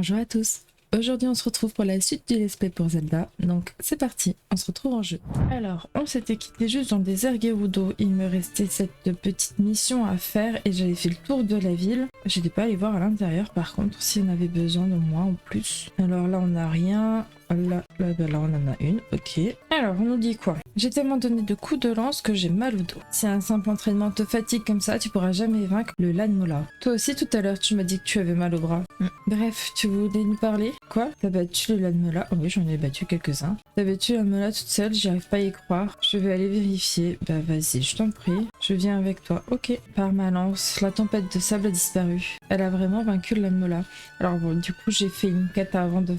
Bonjour à tous. Aujourd'hui on se retrouve pour la suite du let's play pour Zelda, donc c'est parti, on se retrouve en jeu. Alors, on s'était quitté juste dans le désert Gerudo, il me restait cette petite mission à faire et j'avais fait le tour de la ville. J'étais pas allé voir à l'intérieur par contre si on avait besoin de moi en plus. Alors là on n'a rien, là on en a une, ok. Alors on nous dit quoi? J'ai tellement donné de coups de lance que j'ai mal au dos. Si un simple entraînement te fatigue comme ça, tu pourras jamais vaincre le Lanmola. Toi aussi tout à l'heure tu m'as dit que tu avais mal au bras. Bref, tu voulais nous parler? Quoi? T'as battu le Lanmola? Oh oui, j'en ai battu quelques-uns. T'as battu le Lanmola toute seule, j'y arrive pas à y croire. Je vais aller vérifier. Bah vas-y, je t'en prie. Je viens avec toi. Ok. Par ma lance, la tempête de sable a disparu. Elle a vraiment vaincu le Lanmola. Alors bon, du coup j'ai fait une quête avant de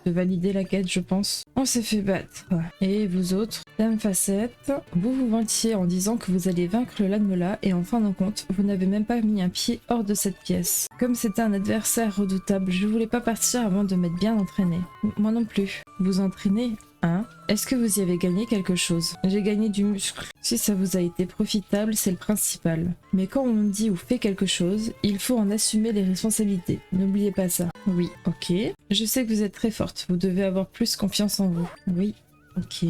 valider la quête, je pense. On s'est fait battre. Et vous autres, Dame Facette, vous vous vantiez en disant que vous alliez vaincre le Lanmola et en fin de compte, vous n'avez même pas mis un pied hors de cette pièce. Comme c'était un adversaire redoutable, je voulais pas partir avant de m'être bien entraîné. Moi non plus. Vous entraînez, hein? Est-ce que vous y avez gagné quelque chose? J'ai gagné du muscle. Si ça vous a été profitable, c'est le principal. Mais quand on dit ou fait quelque chose, il faut en assumer les responsabilités. N'oubliez pas ça. Oui, ok. Je sais que vous êtes très forte, vous devez avoir plus confiance en vous. Oui. Ok.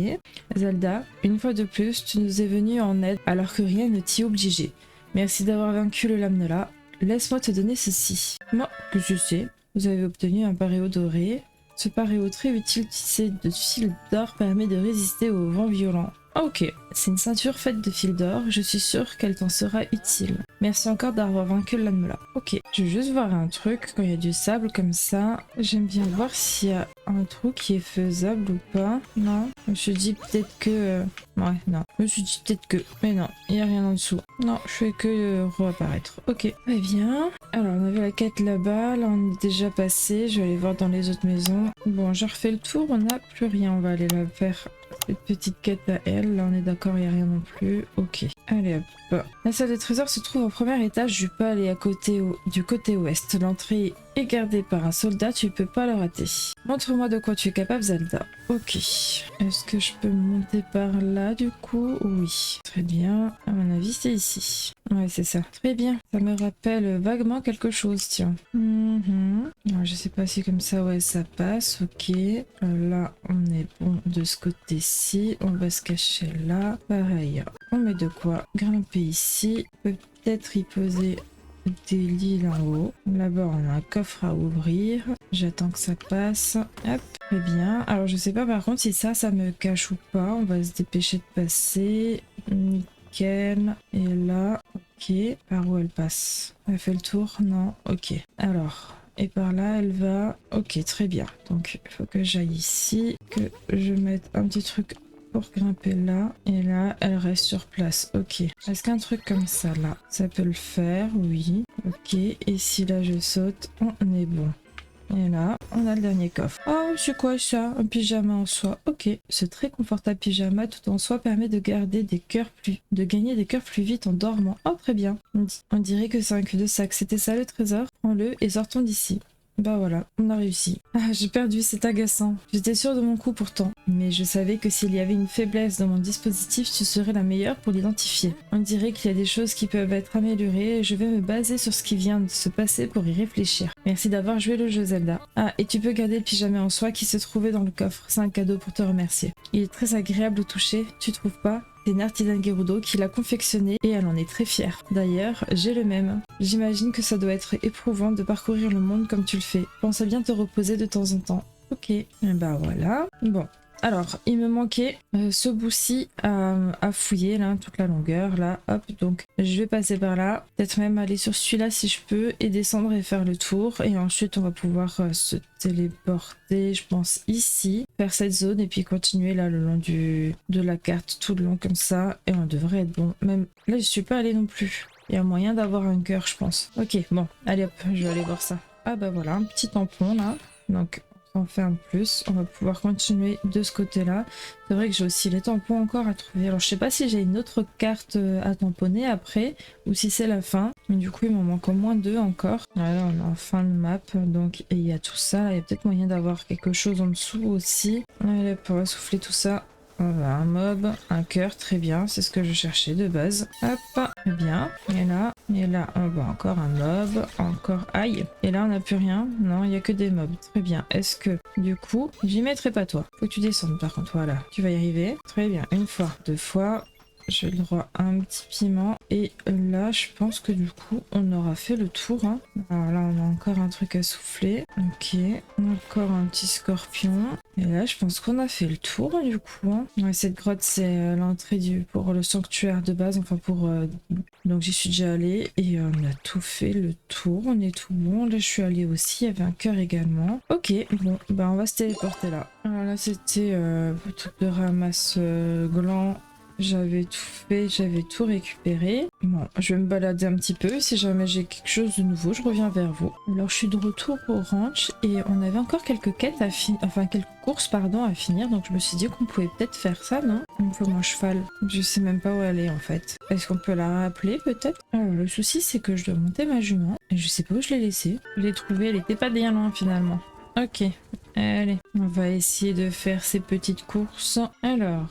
Zelda, une fois de plus, tu nous es venu en aide alors que rien ne t'y obligeait. Merci d'avoir vaincu le Lanmola. Laisse-moi te donner ceci. Moi, que je sais, vous avez obtenu un paréo doré. Ce paréo très utile tissé de fils d'or permet de résister aux vents violents. Ah, ok, c'est une ceinture faite de fils d'or, je suis sûre qu'elle t'en sera utile. Merci encore d'avoir vaincu le Lanmola. Ok, je veux juste voir un truc, quand il y a du sable comme ça, j'aime bien voir s'il y a un trou qui est faisable ou pas. Non, je me suis dit peut-être que... Ouais, non, je me suis dit peut-être que... Mais non, il n'y a rien en dessous. Non, je fais que réapparaître. Ok, très bien. Alors, on avait la quête là-bas, là on est déjà passé, je vais aller voir dans les autres maisons. Bon, j'ai refait le tour, on n'a plus rien, on va aller la faire... Cette petite quête à elle, là on est d'accord, il n'y a rien non plus. Ok, allez hop. La salle des trésors se trouve au premier étage du palais du côté ouest. L'entrée est gardée par un soldat, tu peux pas le rater. Montre-moi de quoi tu es capable, Zelda. Ok. Est-ce que je peux monter par là du coup? Oui. Très bien. À mon avis, c'est ici. Ouais, c'est ça. Très bien. Ça me rappelle vaguement quelque chose, tiens. Alors, je sais pas si comme ça, ouais, ça passe. Ok. Là, on est bon de ce côté-ci. On va se cacher là. Pareil. On met de quoi grimper ici. Peut-être y poser des lits en haut. Là-bas, on a un coffre à ouvrir. J'attends que ça passe. Hop, très bien. Alors, je sais pas par contre si ça me cache ou pas. On va se dépêcher de passer. Nickel. Et là, ok. Par où elle passe? Elle fait le tour? Non. Ok. Alors... Et par là, elle va... Ok, très bien. Donc, il faut que j'aille ici, que je mette un petit truc pour grimper là. Et là, elle reste sur place. Ok. Est-ce qu'un truc comme ça, là, ça peut le faire? Oui. Ok. Et si là, je saute, on est bon. Et là, on a le dernier coffre. Oh, c'est quoi ça? Un pyjama en soie. Ok. Ce très confortable pyjama tout en soie permet de gagner des cœurs plus vite en dormant. Oh, très bien. On dirait que c'est un cul-de-sac. C'était ça le trésor? Prends-le et sortons d'ici. Bah voilà, on a réussi. Ah, j'ai perdu, c'est agaçant. J'étais sûre de mon coup pourtant. Mais je savais que s'il y avait une faiblesse dans mon dispositif, tu serais la meilleure pour l'identifier. On dirait qu'il y a des choses qui peuvent être améliorées et je vais me baser sur ce qui vient de se passer pour y réfléchir. Merci d'avoir joué le jeu, Zelda. Ah, et tu peux garder le pyjama en soie qui se trouvait dans le coffre. C'est un cadeau pour te remercier. Il est très agréable au toucher, tu trouves pas? C'est une artisane Gerudo qui l'a confectionné et elle en est très fière. D'ailleurs, j'ai le même. J'imagine que ça doit être éprouvant de parcourir le monde comme tu le fais. Pense à bien te reposer de temps en temps. Ok, et bah voilà. Bon, alors il me manquait ce bout-ci à fouiller là, toute la longueur là. Hop, donc je vais passer par là. Peut-être même aller sur celui-là si je peux et descendre et faire le tour. Et ensuite on va pouvoir se téléporter, je pense ici, faire cette zone et puis continuer là le long de la carte tout le long comme ça. Et on devrait être bon. Même là je suis pas allée non plus. Il y a moyen d'avoir un cœur je pense. Ok, bon, allez hop, je vais aller voir ça. Ah bah voilà, un petit tampon là. Donc on fait un plus, on va pouvoir continuer de ce côté-là. C'est vrai que j'ai aussi les tampons encore à trouver. Alors je sais pas si j'ai une autre carte à tamponner après ou si c'est la fin. Mais du coup il m'en manque au moins 2 encore. Voilà, on est en fin de map donc il y a tout ça. Il y a peut-être moyen d'avoir quelque chose en dessous aussi. Allez, on va souffler tout ça. un mob, un cœur, très bien, c'est ce que je cherchais de base. Hop, très bien. Et là, on voit encore un mob, encore aïe. Et là, on n'a plus rien. Non, il n'y a que des mobs. Très bien. Est-ce que, du coup, j'y mettrai pas toi. Faut que tu descendes par contre, voilà. Tu vas y arriver. Très bien. Une fois, deux fois. J'ai le droit à un petit piment. Et là, je pense que du coup, on aura fait le tour. Hein. Alors là, on a encore un truc à souffler. Ok. Encore un petit scorpion. Et là, je pense qu'on a fait le tour du coup. Hein. Ouais, cette grotte, c'est l'entrée pour le sanctuaire de base. Enfin, pour... Donc, j'y suis déjà allée. Et on a tout fait le tour. On est tout bon. Là, je suis allée aussi. Il y avait un cœur également. Ok. Bon, bah, on va se téléporter là. Alors là, c'était le truc de ramasse gland. J'avais tout fait, j'avais tout récupéré. Bon, je vais me balader un petit peu. Si jamais j'ai quelque chose de nouveau, je reviens vers vous. Alors, je suis de retour au ranch et on avait encore quelques quêtes à finir, enfin quelques courses, pardon, à finir. Donc, je me suis dit qu'on pouvait peut-être faire ça, non? Il me faut mon cheval. Je sais même pas où elle est en fait. Est-ce qu'on peut la rappeler peut-être? Alors, le souci, c'est que je dois monter ma jument et je sais pas où je l'ai laissée. Je l'ai trouvée, elle était pas bien loin finalement. Ok, allez, on va essayer de faire ces petites courses. Alors,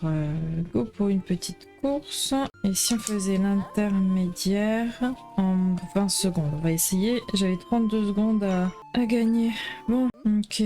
go pour une petite course. Et si on faisait l'intermédiaire en 20 secondes, on va essayer. J'avais 32 secondes à gagner. Bon, ok.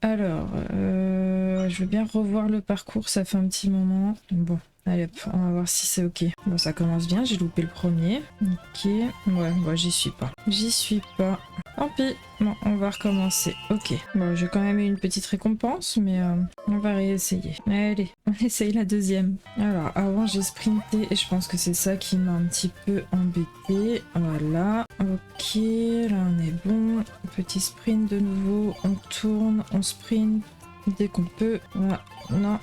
Alors, je veux bien revoir le parcours, ça fait un petit moment. Bon. Allez hop, on va voir si c'est ok. Bon, ça commence bien, j'ai loupé le premier. Ok, ouais, bon, j'y suis pas. J'y suis pas. Tant pis. Bon, on va recommencer. Ok. Bon, j'ai quand même eu une petite récompense, mais on va réessayer. Allez, on essaye la deuxième. Alors, avant, j'ai sprinté et je pense que c'est ça qui m'a un petit peu embêté. Voilà. Ok, là, on est bon. Petit sprint de nouveau. On tourne, on sprint dès qu'on peut. Voilà. Non.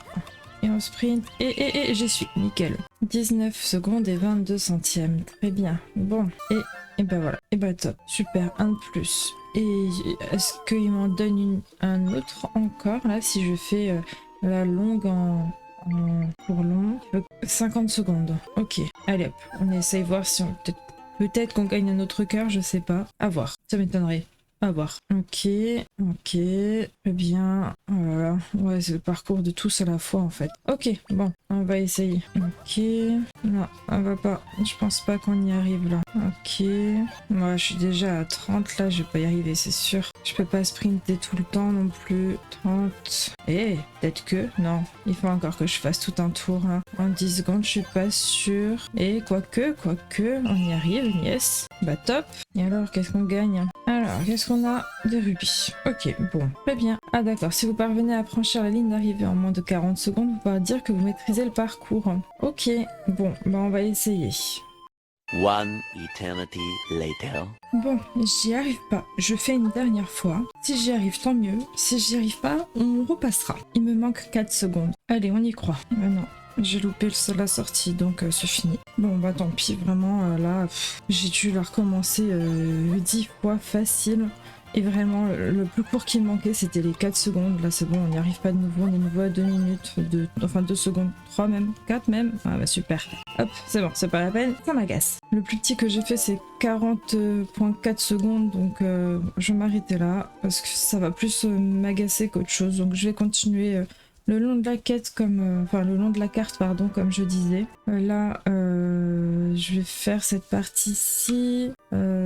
Et on sprint. Et j'y suis. Nickel. 19 secondes et 22 centièmes. Très bien. Bon. Et bah voilà. Et bah top. Super. Un de plus. Et est-ce qu'il m'en donne un autre encore là si je fais la longue pour long? 50 secondes. Ok. Allez hop. On essaye voir si on peut-être qu'on gagne un autre cœur. Je sais pas. À voir. Ça m'étonnerait. À voir. Ok, très bien. Voilà. Ouais, c'est le parcours de tous à la fois en fait. Ok, bon, on va essayer. Ok. Non, on va pas. Je pense pas qu'on y arrive là. Ok. Moi, je suis déjà à 30 là, je vais pas y arriver, c'est sûr. Je peux pas sprinter tout le temps non plus. 30. Peut-être que. Non, il faut encore que je fasse tout un tour. Hein. En 10 secondes, je suis pas sûre. Et quoique, on y arrive, yes. Bah top. Et alors, qu'est-ce qu'on gagne? Alors, qu'est-ce qu'on a? Des rubis. Ok, bon, très bien. Ah d'accord, si vous parvenez à franchir la ligne d'arrivée en moins de 40 secondes, vous pourrez dire que vous maîtrisez le parcours. Ok, bon, bah on va essayer. One eternity later. Bon, j'y arrive pas. Je fais une dernière fois. Si j'y arrive, tant mieux. Si j'y arrive pas, on repassera. Il me manque 4 secondes. Allez, on y croit. Non. J'ai loupé la sortie, donc c'est fini. Bon, bah tant pis, vraiment, là, j'ai dû la recommencer 10 fois facile. Et vraiment, le plus court qui me manquait, c'était les 4 secondes. Là, c'est bon, on n'y arrive pas de nouveau. On est nouveau à 2 minutes, enfin 2 secondes, 3 même, 4 même. Ah bah super. Hop, c'est bon, c'est pas la peine, ça m'agace. Le plus petit que j'ai fait, c'est 40,4 secondes. Donc, je vais m'arrêter là, parce que ça va plus m'agacer qu'autre chose. Donc, je vais continuer... le long de la quête le long de la carte pardon comme je disais. Là je vais faire cette partie-ci.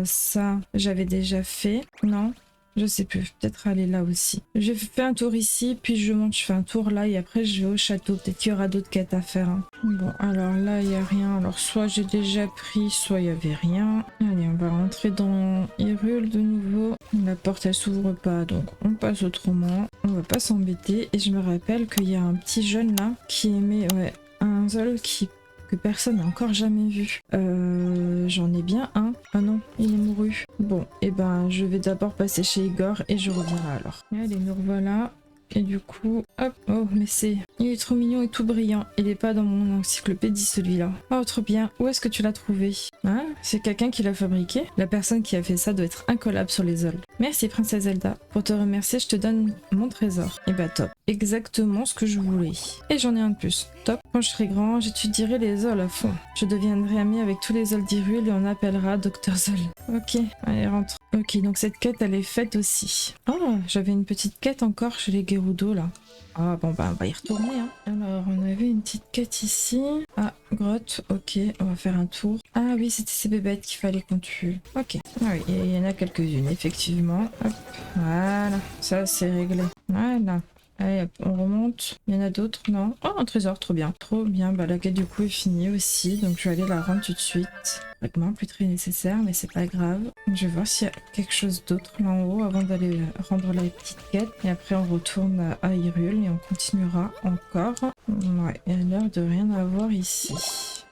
Ça j'avais déjà fait. Non, je sais plus. Peut-être aller là aussi. J'ai fait un tour ici, puis je monte, je fais un tour là et après je vais au château. Peut-être qu'il y aura d'autres quêtes à faire. Hein. Bon, alors là il n'y a rien. Alors soit j'ai déjà pris, soit il n'y avait rien. Allez, on va rentrer dans Hyrule de nouveau. La porte elle s'ouvre pas, donc on passe autrement. On va pas s'embêter. Et je me rappelle qu'il y a un petit jeune là qui aimait un Zol que personne n'a encore jamais vu. J'en ai bien un. Ah non, il est mouru. Bon, et ben je vais d'abord passer chez Igor et je reviendrai alors. Allez, nous revoilà. Et du coup, hop, oh mais il est trop mignon et tout brillant. Il est pas dans mon encyclopédie celui-là. Oh trop bien, où est-ce que tu l'as trouvé? Hein? C'est quelqu'un qui l'a fabriqué? La personne qui a fait ça doit être incollable sur les ols. Merci princesse Zelda. Pour te remercier, je te donne mon trésor. Et bah top. exactement ce que je voulais. Et j'en ai un de plus. Top. Quand je serai grand, j'étudierai les Zol à fond. Je deviendrai ami avec tous les Zol d'Hyrule et on appellera Dr Zol. Ok, allez rentre. Ok, donc cette quête elle est faite aussi. Oh, j'avais une petite quête encore chez les Gerudo là. Ah bon bah on va y retourner hein. Alors on avait une petite quête ici. Ah, grotte, ok, on va faire un tour. Ah oui, c'était ces bébêtes qu'il fallait qu'on tue. Ok, ah oui, il y en a quelques-unes effectivement. Hop, voilà, ça c'est réglé. Voilà. Allez hop, on remonte. Il y en a d'autres, non? Oh, un trésor, trop bien. Trop bien, bah la quête du coup est finie aussi, donc je vais aller la rendre tout de suite. Vraiment plus très nécessaire, mais c'est pas grave. Je vais voir s'il y a quelque chose d'autre là en haut avant d'aller rendre la petite quête. Et après on retourne à Hyrule et on continuera encore. Ouais, il y a l'air de rien avoir ici.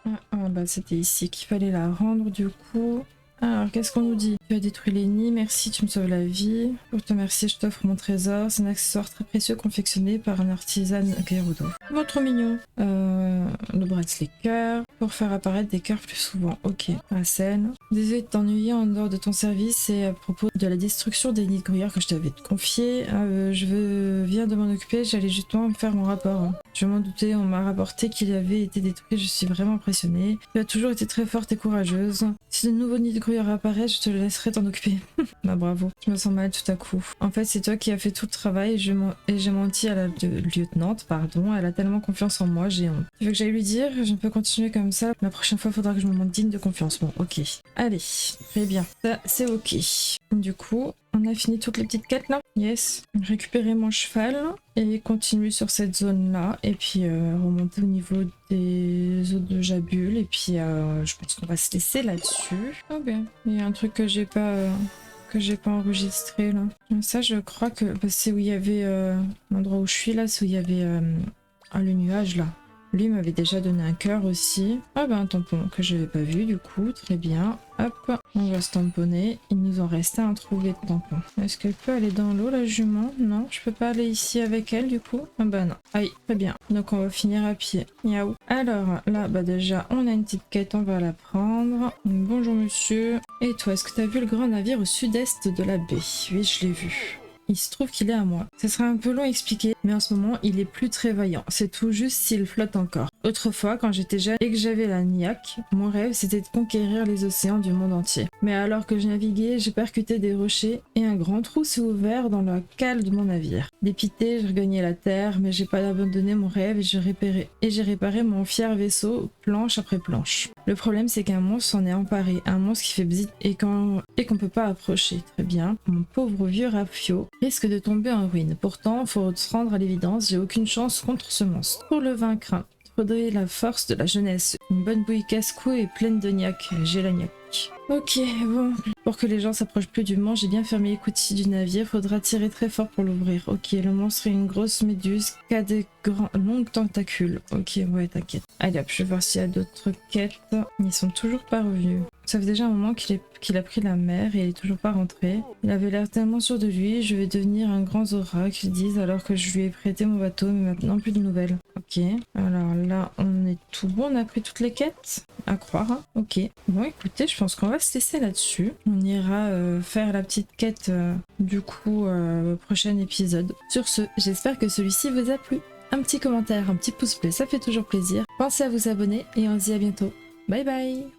Ah bah c'était ici qu'il fallait la rendre du coup. Alors, qu'est-ce qu'on nous dit? Tu as détruit les nids, merci, tu me sauves la vie. Pour te remercier, je t'offre mon trésor. C'est un accessoire très précieux confectionné par un artisan Gerudo. Bon, trop mignon. Le bracelet cœur. Pour faire apparaître des cœurs plus souvent. Ok, la scène. Désolé de t'ennuyer en dehors de ton service et à propos de la destruction des nids de grouillard que je t'avais confié. Viens de m'en occuper, j'allais justement me faire mon rapport. Je m'en doutais, on m'a rapporté qu'il avait été détruit, je suis vraiment impressionnée. Tu as toujours été très forte et courageuse. Si de nouveaux nids de grouillard apparaissent, je te laisserai t'en occuper. Bah bravo, je me sens mal tout à coup. En fait, c'est toi qui as fait tout le travail et j'ai menti à la lieutenante, pardon. Elle a tellement confiance en moi, j'ai honte. Tu veux que j'aille lui dire? Je ne peux continuer comme ça. La prochaine fois, faudra que je me montre digne de confiance. Bon, ok. Allez, très bien. Ça, c'est ok. Du coup, on a fini toutes les petites quêtes là. Yes. Récupérer mon cheval et continuer sur cette zone là. Et puis remonter au niveau des eaux de Jabul. Et puis je pense qu'on va se laisser là-dessus. Ok. Il y a un truc que j'ai pas enregistré là. Ça je crois que bah, c'est où il y avait l'endroit où je suis là, c'est où il y avait le nuage là. Lui m'avait déjà donné un cœur aussi. Ah bah un tampon que je n'avais pas vu du coup, très bien. Hop, on va se tamponner. Il nous en restait un trouvé de tampon. Est-ce qu'elle peut aller dans l'eau la jument? Non, je peux pas aller ici avec elle du coup. Ah bah non. Aïe, très bien. Donc on va finir à pied. Miaou. Alors là, bah déjà on a une petite quête, on va la prendre. Bonjour monsieur. Et toi, est-ce que tu as vu le grand navire au sud-est de la baie? Oui, je l'ai vu. Il se trouve qu'il est à moi. Ce sera un peu long à expliquer, mais en ce moment, il est plus très vaillant. C'est tout juste s'il flotte encore. Autrefois, quand j'étais jeune et que j'avais la niaque, mon rêve c'était de conquérir les océans du monde entier. Mais alors que je naviguais, j'ai percuté des rochers et un grand trou s'est ouvert dans la cale de mon navire. Dépité, j'ai regagné la terre, mais j'ai pas abandonné mon rêve et j'ai réparé mon fier vaisseau, planche après planche. Le problème, c'est qu'un monstre s'en est emparé, un monstre qui fait bzit et qu'on peut pas approcher. Très bien. Mon pauvre vieux Rafio risque de tomber en ruine. Pourtant, faut se rendre à l'évidence, j'ai aucune chance contre ce monstre. Pour le vaincre, faudrait la force de la jeunesse, une bonne bouille casse-cou et pleine de niaque. J'ai la niaque. Ok, bon. Pour que les gens s'approchent plus du mont, j'ai bien fermé les coutilles du navire. Faudra tirer très fort pour l'ouvrir. Ok, le monstre est une grosse méduse qui a des longues tentacules. Ok, ouais, t'inquiète. Allez hop, je vais voir s'il y a d'autres quêtes. Ils sont toujours pas revenus. Ça fait déjà un moment qu'il a pris la mer et il est toujours pas rentré. Il avait l'air tellement sûr de lui. Je vais devenir un grand Zora, qu'ils disent, alors que je lui ai prêté mon bateau, mais maintenant plus de nouvelles. Ok, alors là, on est tout bon. On a pris toutes les quêtes. À croire, hein. Ok. Bon, écoutez, je pense qu'on va se laisser là-dessus. On ira faire la petite quête du coup au prochain épisode. Sur ce, j'espère que celui-ci vous a plu. Un petit commentaire, un petit pouce bleu, ça fait toujours plaisir. Pensez à vous abonner et on se dit à bientôt. Bye bye!